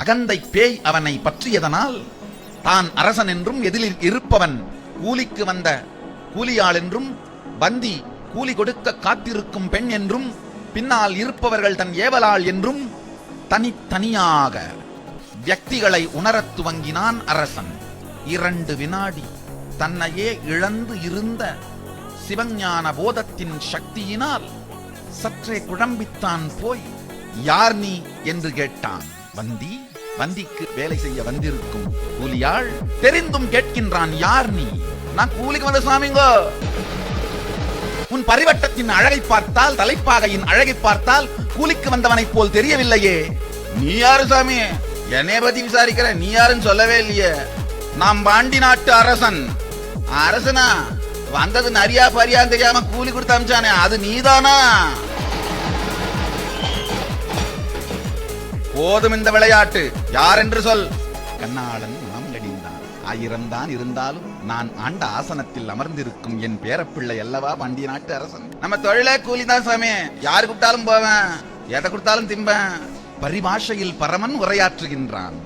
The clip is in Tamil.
அகந்தை பேய் அவனை பற்றியதனால் தான் அரசன் என்றும் எதிரில் இருப்பவன் கூலிக்கு வந்த கூலியாள் என்றும் பந்தி கூலி கொடுக்க காத்திருக்கும் பெண் என்றும் பின்னால் இருப்பவர்கள் தன் ஏவலாள் என்றும் தனித்தனியாக வியக்திகளை உணரத் துவங்கினான் அரசன். 2 வினாடி தன்னையே இழந்து இருந்த சிவஞான போதத்தின் சக்தியினால் சற்றே குழம்பித்தான் போய், யார் நீ என்று கேட்டான். வந்திக்கு வேலை செய்ய வந்திருக்கும் கூலியாள் தெரிந்தும் கேட்கின்றான், யார் நீ? நான் கூலிக்கு வந்த சாமிங்கோ. உன் பரிவட்டத்தின் அழகை பார்த்தால், தலைப்பாகையின் அழகை பார்த்தால் கூலிக்கு வந்தவனைப் போல் தெரியவில்லையே. நீ யாரு சாமி? என்னைய பத்தி விசாரிக்கிற, நீ யாருன்னு சொல்லவே இல்லையே. நாம் பாண்டி நாட்டு அரசன். அரசனா? வந்தது நரியா பரியா தெரியாம கூலி கொடுத்து அமிச்சானே, அது நீதானா? போதும் இந்த விளையாட்டு, யார் என்று சொல். கண்ணாளன் மனம் கடிந்தான். 1000 தான் இருந்தாலும் நான் ஆண்ட ஆசனத்தில் அமர்ந்திருக்கும் என் பேரப்பிள்ளை அல்லவா பாண்டிய நாட்டு அரசன். நம்ம தொழிலே கூலிதான் சாமி. யாரு கொடுத்தாலும் போவேன், எதை கொடுத்தாலும் திம்பேன். பரிபாஷையில் பரமன் உரையாற்றுகின்றான்.